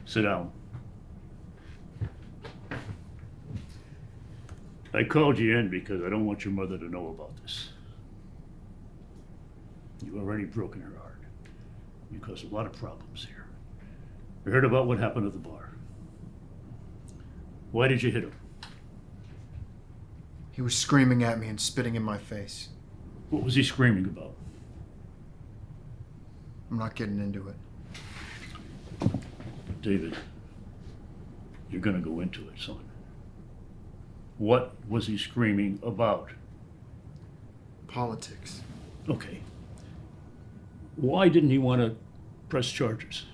Sit down. I called you in because I don't want your mother to know about this. You've already broken her heart. You caused a lot of problems here. You heard about what happened at the bar. Why did you hit him? He was screaming at me and spitting in my face. What was he screaming about? I'm not getting into it. David, you're gonna go into it, son. What was he screaming about? Politics. Okay. Why didn't he want to press charges?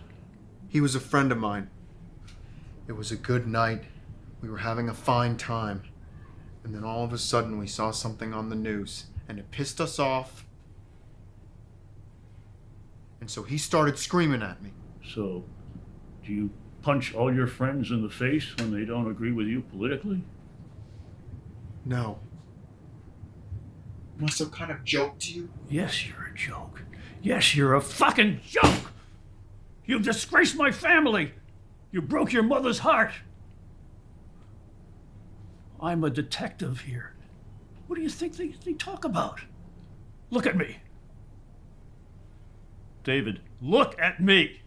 He was a friend of mine. It was a good night. We were having a fine time. And then all of a sudden we saw something on the news and it pissed us off. And so he started screaming at me. So, do you punch all your friends in the face when they don't agree with you politically? No. Am I some kind of joke to you? Yes, you're a joke. Yes, you're a fucking joke! You disgraced my family! You broke your mother's heart! I'm a detective here. What do you think they talk about? Look at me. David, look at me!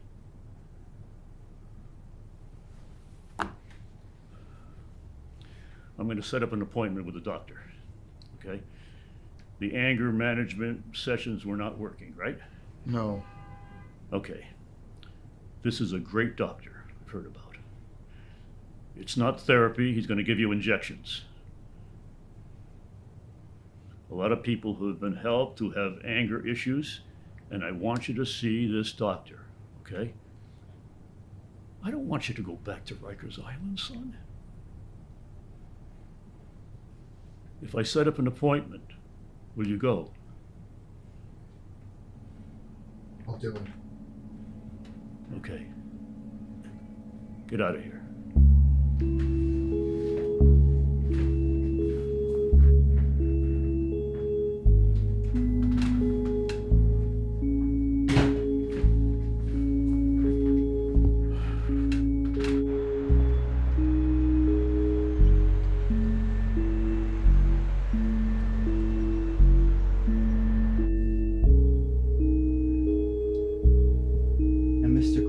I'm going to set up an appointment with a doctor, okay? The anger management sessions were not working, right? No. Okay. This is a great doctor I've heard about. It's not therapy. He's going to give you injections. A lot of people who have been helped who have anger issues, and I want you to see this doctor, okay? I don't want you to go back to Rikers Island, son. If I set up an appointment, will you go? I'll do it. Okay. Get out of here.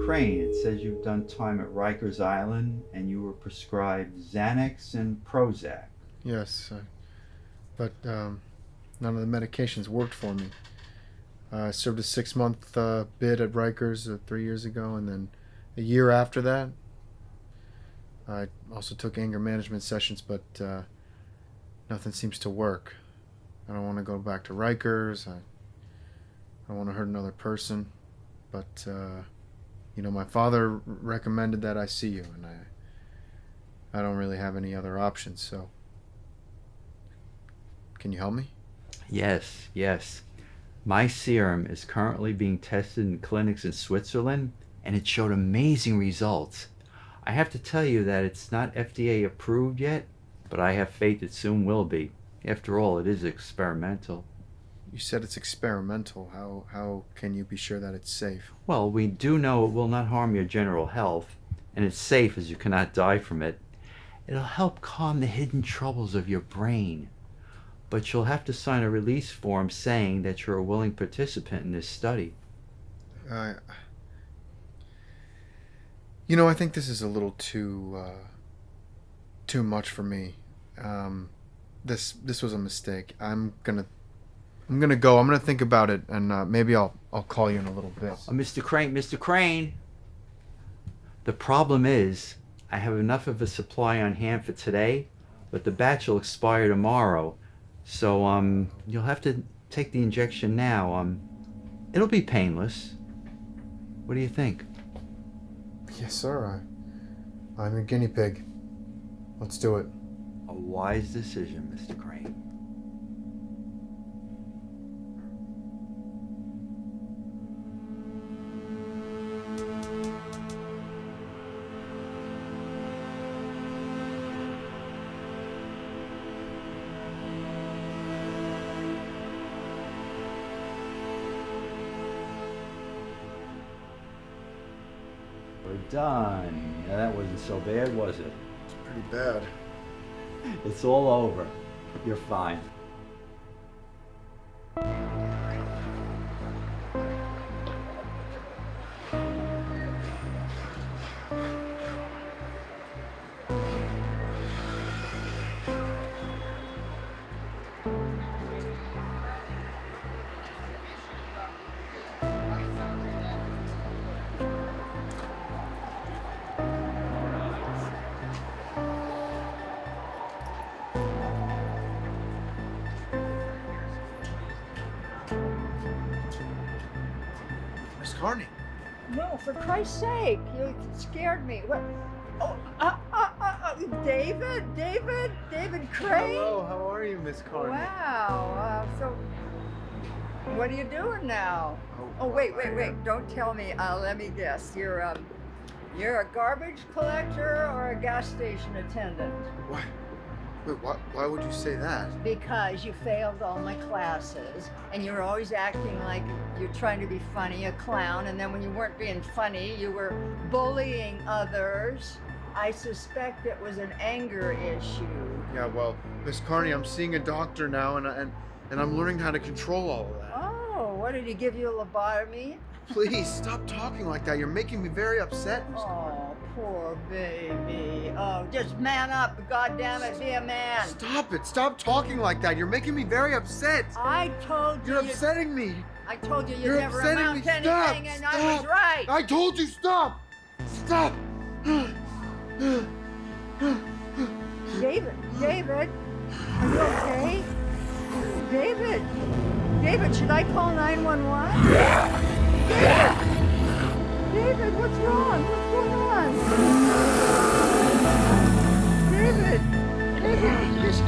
Crane, it says you've done time at Rikers Island and you were prescribed Xanax and Prozac. Yes, but none of the medications worked for me. I served a 6-month bid at Rikers 3 years ago, and then a year after that, I also took anger management sessions, but nothing seems to work. I don't want to go back to Rikers. I don't want to hurt another person, but my father recommended that I see you, and I don't really have any other options, so can you help me? Yes. My serum is currently being tested in clinics in Switzerland, and it showed amazing results. I have to tell you that it's not FDA approved yet, but I have faith it soon will be. After all, it is experimental. You said it's experimental. How can you be sure that it's safe? Well, we do know it will not harm your general health, and it's safe as you cannot die from it. It'll help calm the hidden troubles of your brain. But you'll have to sign a release form saying that you're a willing participant in this study. I think this is a little too much for me. This was a mistake. I'm gonna go. I'm gonna think about it, and maybe I'll call you in a little bit. Mr. Crane. The problem is, I have enough of a supply on hand for today, but the batch will expire tomorrow. So you'll have to take the injection now. It'll be painless. What do you think? Yes, sir. I'm a guinea pig. Let's do it. A wise decision, Mr. Crane. we're done. Yeah, that wasn't so bad, was it? Pretty bad. It's all over. You're fine. Miss Carney. No, for Christ's sake, you scared me. What? Oh, David Crane. Hello, how are you, Miss Carney? Wow. So, what are you doing now? Oh, wait. Don't tell me. Let me guess. You're a garbage collector or a gas station attendant? Why? Wait, why would you say that? Because you failed all my classes and you're always acting like you're trying to be funny, a clown, and then when you weren't being funny, you were bullying others. I suspect it was an anger issue. Yeah, well, Miss Carney, I'm seeing a doctor now, and I'm learning how to control all of that. Oh, what did he give you, a lobotomy? Please stop talking like that. You're making me very upset, Miss Carney. Oh, poor baby. Oh, just man up, goddammit, be a man. Stop it! Stop talking like that. You're making me very upset. I told you. You're upsetting me. I told you you'd You're never upsetting amount me. to Stop, anything, and I was stop. right. I told you stop. Stop. David, are you okay? David, should I call 911? David, what's wrong? What's going on? David, just...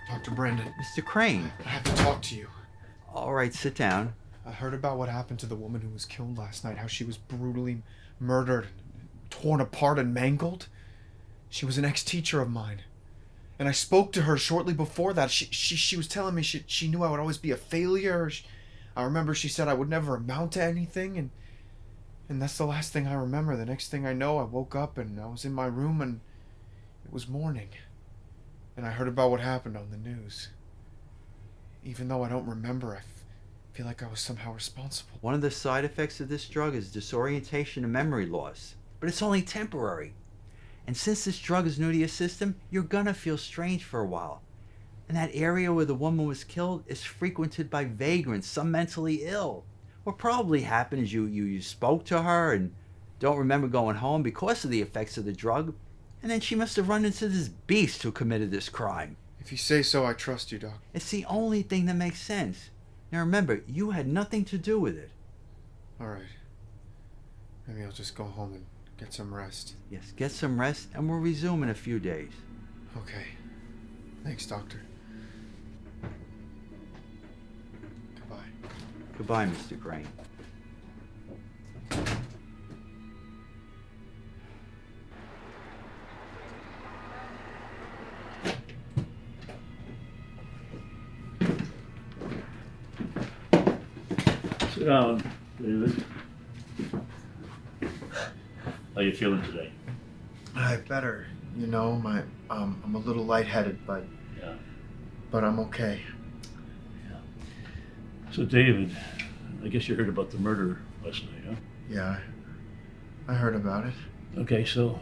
Dr. Brandon, Mr. Crane. I have to talk to you. All right, sit down. I heard about what happened to the woman who was killed last night, how she was brutally murdered, torn apart and mangled. She was an ex-teacher of mine. And I spoke to her shortly before that. She was telling me she knew I would always be a failure. I remember she said I would never amount to anything, and that's the last thing I remember. The next thing I know, I woke up and I was in my room and it was morning. And I heard about what happened on the news. Even though I don't remember, I feel like I was somehow responsible. One of the side effects of this drug is disorientation and memory loss, but it's only temporary. And since this drug is new to your system, you're gonna feel strange for a while. And that area where the woman was killed is frequented by vagrants, some mentally ill. What probably happened is you spoke to her and don't remember going home because of the effects of the drug, and then she must have run into this beast who committed this crime. If you say so, I trust you, Doc. It's the only thing that makes sense. Now remember, you had nothing to do with it. All right. Maybe I'll just go home and get some rest. Yes, get some rest and we'll resume in a few days. Okay. Thanks, Doctor. Goodbye. Goodbye, Mr. Crane. Sit down, David. How you feeling today? Better. You know, I'm a little lightheaded, but Yeah. I'm okay. So, David, I guess you heard about the murder last night, huh? Yeah, I heard about it. Okay, so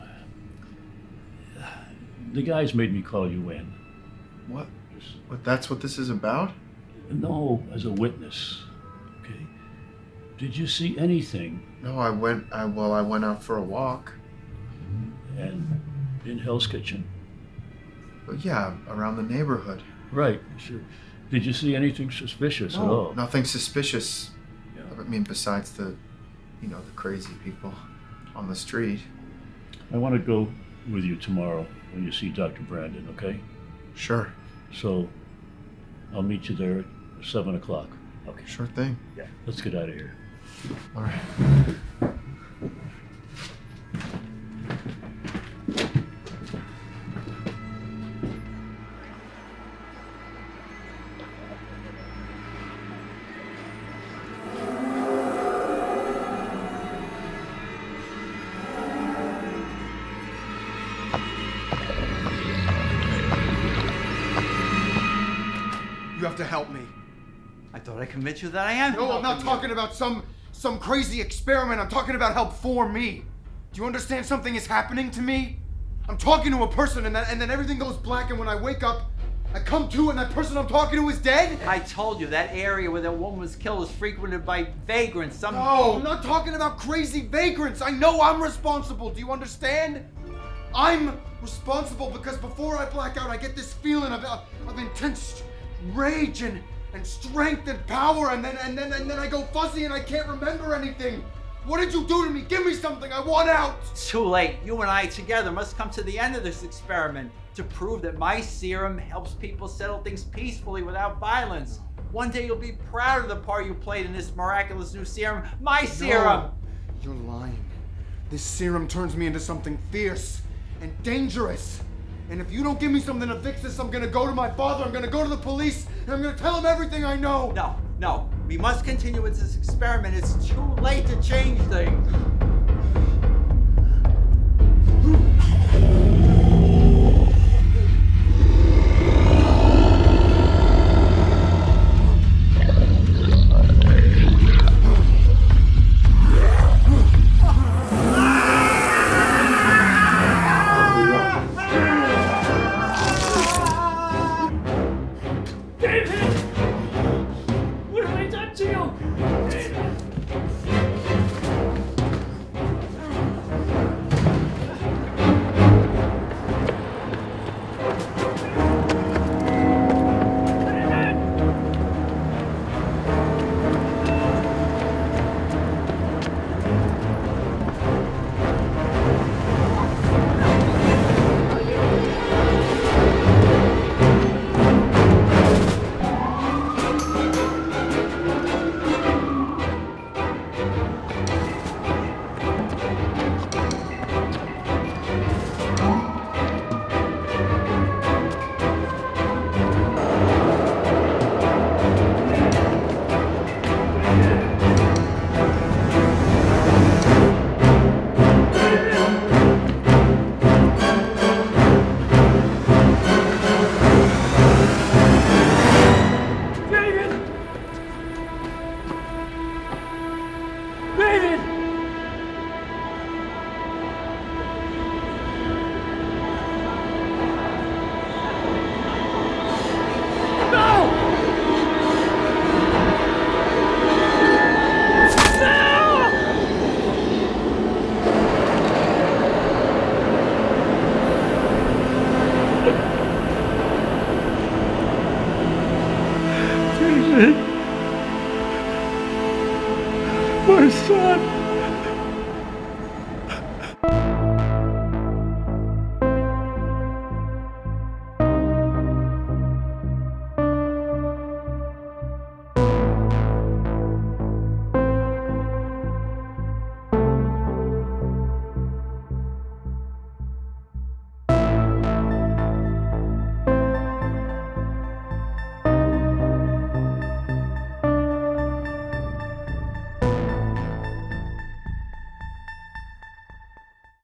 the guys made me call you in. What? But that's what this is about? No, as a witness. Okay. Did you see anything? No, I went out for a walk. And in Hell's Kitchen? But yeah, around the neighborhood. Right. Sure. Did you see anything suspicious at all? Nothing suspicious. Yeah. I mean, besides the crazy people on the street. I want to go with you tomorrow when you see Dr. Brandon, okay? Sure. So I'll meet you there at 7 o'clock. Okay. Sure thing. Yeah. Let's get out of here. All right. enough to help me. I thought I convinced you that I am. No, I'm not helping talking about some crazy experiment. I'm talking about help for me. Do you understand something is happening to me? I'm talking to a person and then everything goes black, and when I wake up, I come to and that person I'm talking to is dead? I told you that area where that woman was killed is frequented by vagrants. No, I'm not talking about crazy vagrants. I know I'm responsible. Do you understand? I'm responsible because before I black out, I get this feeling of intense rage and strength and power, and then I go fuzzy and I can't remember anything. What did you do to me? Give me something. I want out. It's too late. You and I together must come to the end of this experiment to prove that my serum helps people settle things peacefully without violence. One day you'll be proud of the part you played in this miraculous new serum. My serum! No, you're lying. This serum turns me into something fierce and dangerous. And if you don't give me something to fix this, I'm gonna go to my father, I'm gonna go to the police, and I'm gonna tell him everything I know. No. We must continue with this experiment. It's too late to change things.